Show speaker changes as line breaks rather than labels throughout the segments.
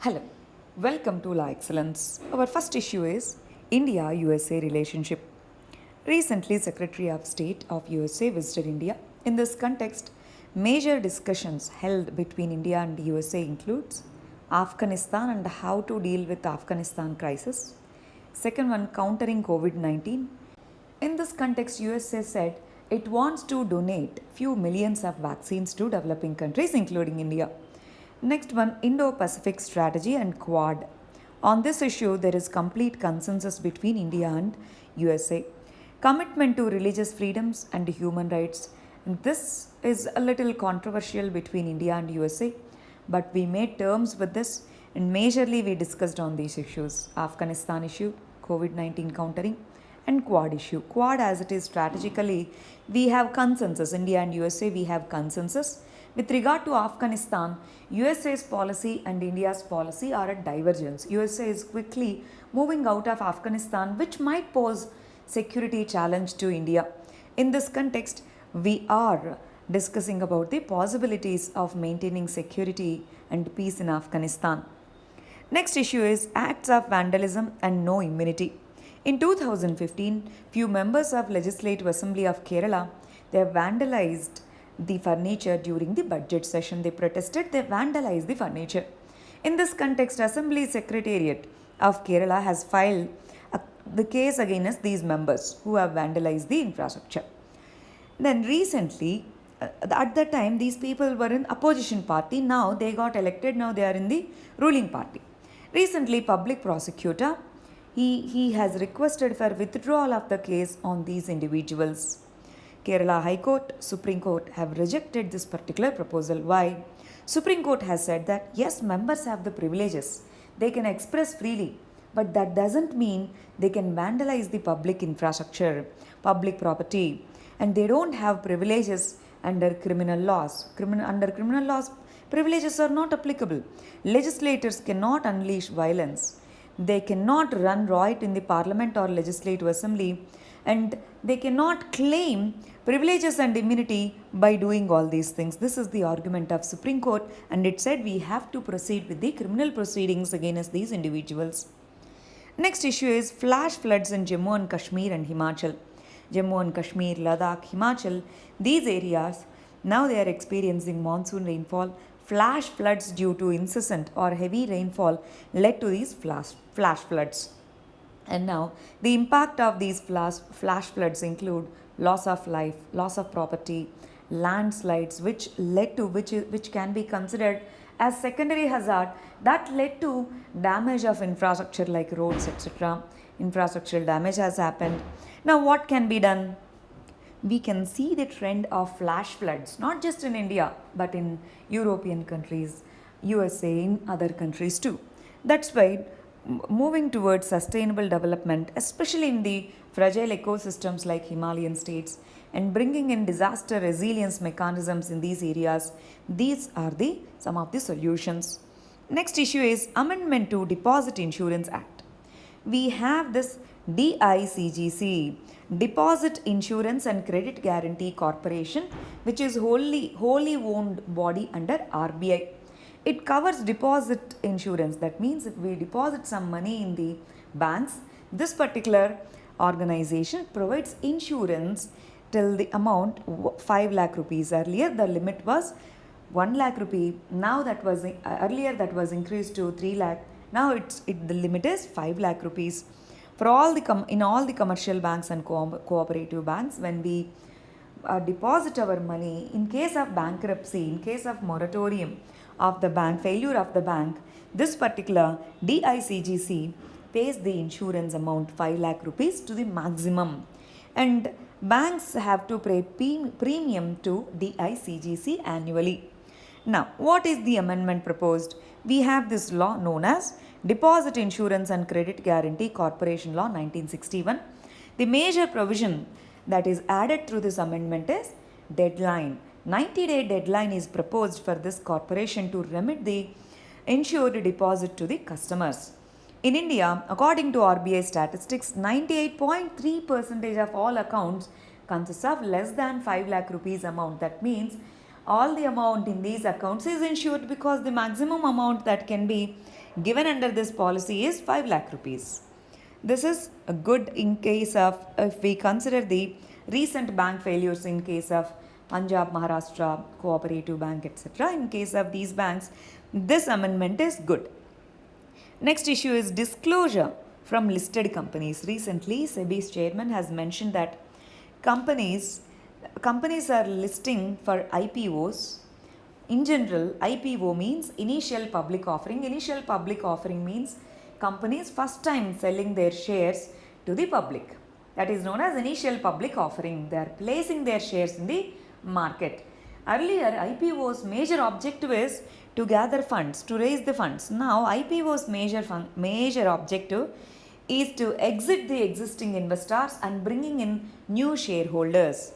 Hello, welcome to La Excellence. Our first issue is India USA relationship. Recently, Secretary of State of USA visited India. In this context, major discussions held between India and USA includes Afghanistan and how to deal with Afghanistan crisis. Second one, countering COVID-19. In this context, USA said it wants to donate few millions of vaccines to developing countries including India. Next one, Indo-Pacific strategy and Quad. On this issue, there is complete consensus between India and USA. Commitment to religious freedoms and human rights. This is a little controversial between India and USA, but we made terms with this and majorly we discussed on these issues. Afghanistan issue, COVID-19 countering, and Quad issue. Quad, as it is strategically, we have consensus. India and USA, we have consensus. With regard to Afghanistan, USA's policy and India's policy are at divergence. USA is quickly moving out of Afghanistan, which might pose security challenge to India. In this context, we are discussing about the possibilities of maintaining security and peace in Afghanistan. Next issue is acts of vandalism and no immunity. In 2015, few members of Legislative Assembly of Kerala, they vandalized the furniture during the budget session. They protested, they vandalized the furniture. In this context, Assembly Secretariat of Kerala has filed the case against these members who have vandalized the infrastructure. Then recently, at that time, these people were in opposition party. Now they got elected. Now they are in the ruling party. Recently, public prosecutor he has requested for withdrawal of the case on these individuals. Kerala High Court, Supreme Court have rejected this particular proposal. Why? Supreme Court has said that yes, members have the privileges. They can express freely, but that doesn't mean they can vandalize the public infrastructure, public property, and they don't have privileges under criminal laws. Under criminal laws, privileges are not applicable. Legislators cannot unleash violence. They cannot run riot in the parliament or legislative assembly, and they cannot claim privileges and immunity by doing all these things. This is the argument of Supreme Court, and it said we have to proceed with the criminal proceedings against these individuals. Next issue is flash floods in Jammu and Kashmir and Himachal. Jammu and Kashmir, Ladakh, Himachal, these areas, now they are experiencing monsoon rainfall. Flash floods due to incessant or heavy rainfall led to these flash floods. And now the impact of these flash floods include loss of life, loss of property, landslides, which can be considered as secondary hazard that led to damage of infrastructure like roads, etc. Infrastructural damage has happened. Now what can be done? We can see the trend of flash floods, not just in India, but in European countries, USA, in other countries too. That's why moving towards sustainable development, especially in the fragile ecosystems like Himalayan states, and bringing in disaster resilience mechanisms in these areas, these are some of the solutions. Next issue is Amendment to Deposit Insurance Act. We have this DICGC, Deposit Insurance and Credit Guarantee Corporation, which is wholly owned body under RBI. It covers deposit insurance. That means if we deposit some money in the banks, this particular organization provides insurance till the amount 5 lakh rupees. Earlier the limit was 1 lakh rupee. Now earlier that was increased to 3 lakh. Now the limit is 5 lakh rupees. For in all the commercial banks and cooperative banks, when we deposit our money, in case of bankruptcy, in case of moratorium of the bank, failure of the bank, this particular DICGC pays the insurance amount 5 lakh rupees to the maximum. And banks have to pay premium to DICGC annually. Now, what is the amendment proposed? We have this law known as Deposit Insurance and Credit Guarantee Corporation Law 1961. The major provision that is added through this amendment is deadline. 90-day deadline is proposed for this corporation to remit the insured deposit to the customers. In India, according to RBI statistics, 98.3% of all accounts consist of less than 5 lakh rupees amount. That means all the amount in these accounts is insured because the maximum amount that can be given under this policy is 5 lakh rupees. This is a good in case of, if we consider the recent bank failures in case of Punjab, Maharashtra, Cooperative Bank, etc. In case of these banks, this amendment is good. Next issue is disclosure from listed companies. Recently, SEBI's chairman has mentioned that companies are listing for IPOs. In general, IPO means initial public offering. Initial public offering means companies first time selling their shares to the public. That is known as initial public offering. They are placing their shares in the market. Earlier, IPO's major objective is to gather funds, to raise the funds. Now, IPO's major objective is to exit the existing investors and bringing in new shareholders.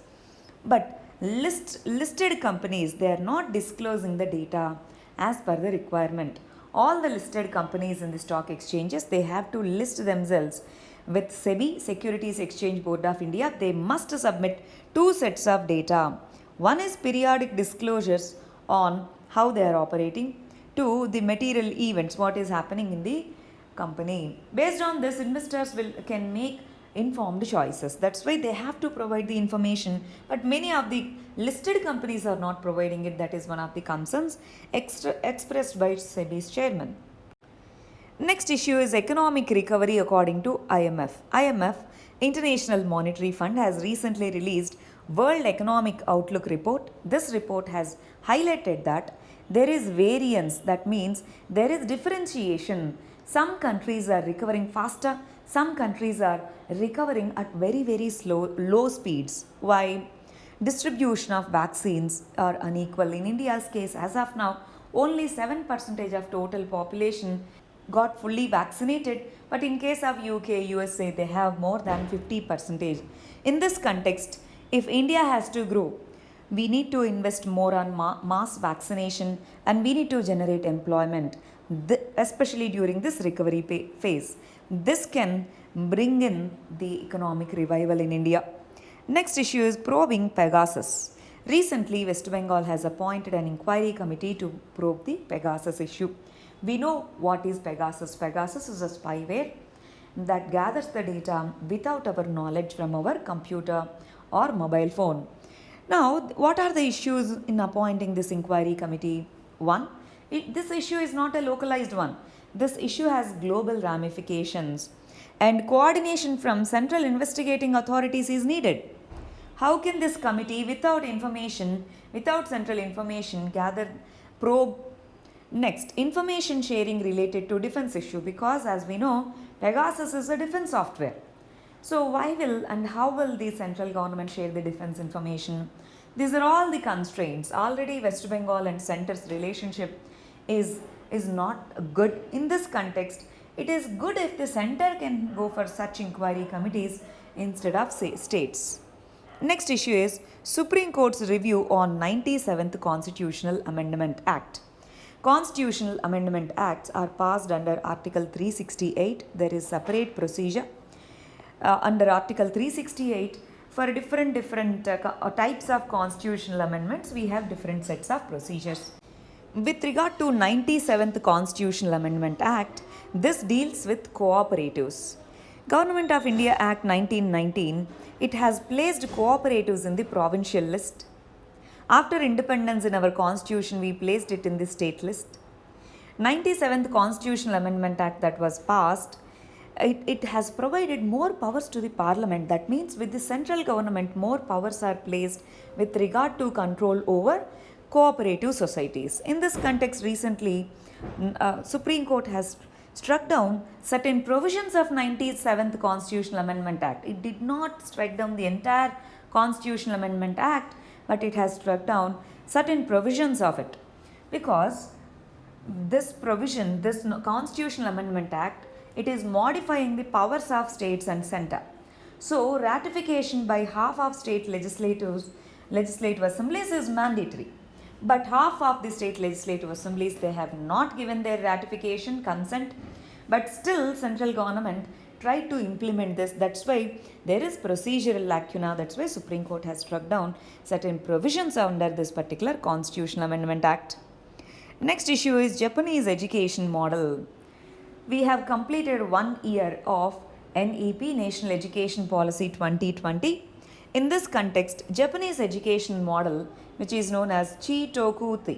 But listed companies, they are not disclosing the data as per the requirement. All the listed companies in the stock exchanges, they have to list themselves with SEBI, Securities Exchange Board of India. They must submit two sets of data. One is periodic disclosures on how they are operating, two, the material events, what is happening in the company. Based on this, investors can make informed choices. That's why they have to provide the information, but many of the listed companies are not providing it. That is one of the concerns expressed by SEBI's chairman. Next issue is economic recovery according to IMF. IMF, International Monetary Fund, has recently released World Economic Outlook report. This report has highlighted that there is variance, that means there is differentiation. Some countries are recovering faster, some countries are recovering at very low speeds. Why? Distribution of vaccines are unequal. In India's case, as of now, only 7% of total population got fully vaccinated, but in case of UK, USA, they have more than 50%. In this context, if India has to grow, we need to invest more on mass vaccination, and we need to generate employment, especially during this recovery phase. This can bring in the economic revival in India. Next issue is probing Pegasus. Recently, West Bengal has appointed an inquiry committee to probe the Pegasus issue. We know what is Pegasus. Pegasus is a spyware that gathers the data without our knowledge from our computer or mobile phone. Now, what are the issues in appointing this inquiry committee? One, this issue is not a localized one. This issue has global ramifications, and coordination from central investigating authorities is needed. How can this committee, without central information, probe? Next, information sharing related to defense issue, because as we know, Pegasus is a defense software. So why will and how will the central government share the defense information? These are all the constraints. Already West Bengal and center's relationship is not good. In this context, it is good if the center can go for such inquiry committees instead of states. Next issue is Supreme Court's review on 97th Constitutional Amendment Act. Constitutional Amendment Acts are passed under Article 368. There is separate procedure. Under Article 368, for different types of constitutional amendments, we have different sets of procedures. With regard to 97th Constitutional Amendment Act, this deals with cooperatives. Government of India Act 1919, it has placed cooperatives in the provincial list. After independence in our constitution, we placed it in the state list. 97th Constitutional Amendment Act that was passed, it has provided more powers to the parliament. That means with the central government, more powers are placed with regard to control over cooperative societies. In this context, recently, Supreme Court has struck down certain provisions of 97th Constitutional Amendment Act. It did not strike down the entire Constitutional Amendment Act, but it has struck down certain provisions of it, because this provision, this Constitutional Amendment Act, it is modifying the powers of states and center. So, ratification by half of state legislative assemblies is mandatory. But half of the state legislative assemblies, they have not given their ratification consent, but still central government tried to implement this. That's why there is procedural lacuna. That's why Supreme Court has struck down certain provisions under this particular Constitutional Amendment Act. Next issue is Japanese education model. we have completed 1 year of NEP National Education Policy 2020. In this context, Japanese education model, which is known as Chitokutai.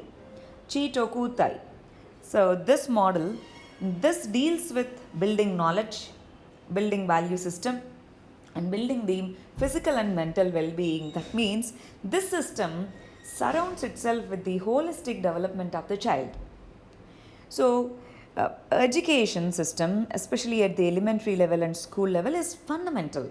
So this model, this deals with building knowledge, building value system, and building the physical and mental well-being. That means this system surrounds itself with the holistic development of the child. So, education system, especially at the elementary level and school level, is fundamental.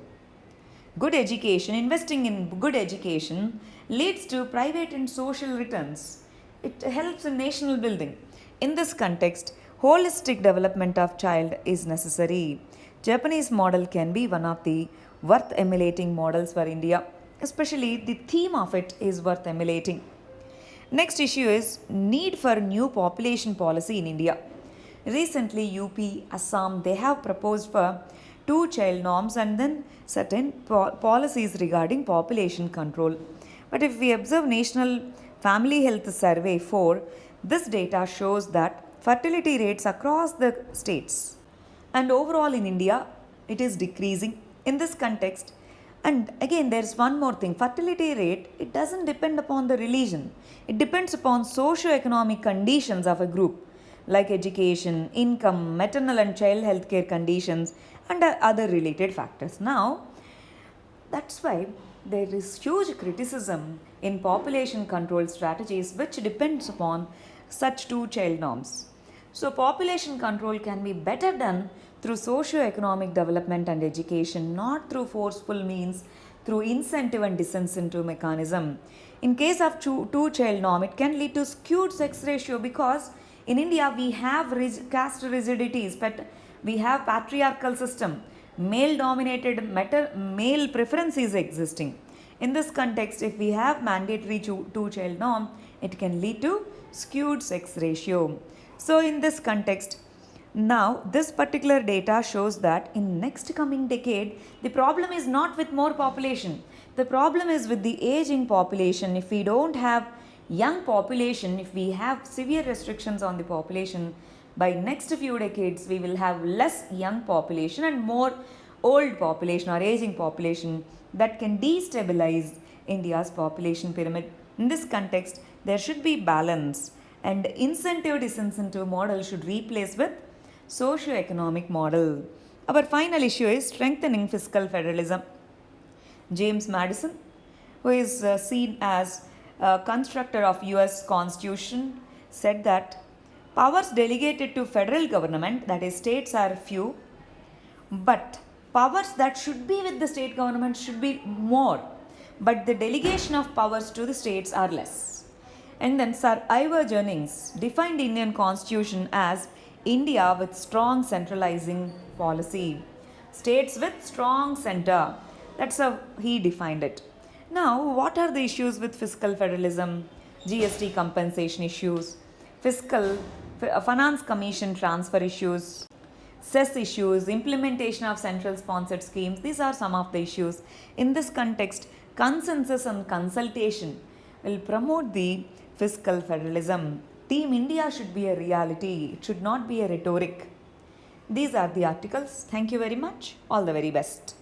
Good education, investing in good education leads to private and social returns. It helps in national building. In this context, holistic development of child is necessary. Japanese model can be one of the worth emulating models for India. Especially the theme of it is worth emulating. Next issue is need for new population policy in India. Recently, UP, Assam, they have proposed for two-child norms and then certain policies regarding population control. But if we observe National Family Health Survey 4, this data shows that fertility rates across the states and overall in India, it is decreasing. In this context, and again, there's one more thing. Fertility rate, it doesn't depend upon the religion. It depends upon socio-economic conditions of a group like education, income, maternal and child health care conditions and other related factors. Now, that's why there is huge criticism in population control strategies which depends upon such two-child norms. So, population control can be better done through socio-economic development and education, not through forceful means, through incentive and disincentive mechanism. In case of two-child norm, it can lead to skewed sex ratio because in India we have caste rigidities, but we have patriarchal system, male-dominated male preference is existing. In this context, if we have mandatory two-child norm, it can lead to skewed sex ratio. So in this context, now this particular data shows that in next coming decade, the problem is not with more population. The problem is with the aging population. If we don't have young population, if we have severe restrictions on the population, by next few decades we will have less young population and more old population or aging population that can destabilize India's population pyramid. In this context, there should be balance and incentive disincentive model should replace with socio-economic model. Our final issue is strengthening fiscal federalism. James Madison, who is seen as a constructor of US Constitution, said that powers delegated to federal government, that is states, are few, but powers that should be with the state government should be more, but the delegation of powers to the states are less. And then Sir Ivor Jennings defined Indian Constitution as India with strong centralizing policy. States with strong center. That's how he defined it. Now, what are the issues with fiscal federalism? GST compensation issues, finance commission transfer issues, cess issues, implementation of central sponsored schemes. These are some of the issues. In this context, consensus and consultation will promote the fiscal federalism. Team India should be a reality, it should not be a rhetoric. These are the articles. Thank you very much. All the very best.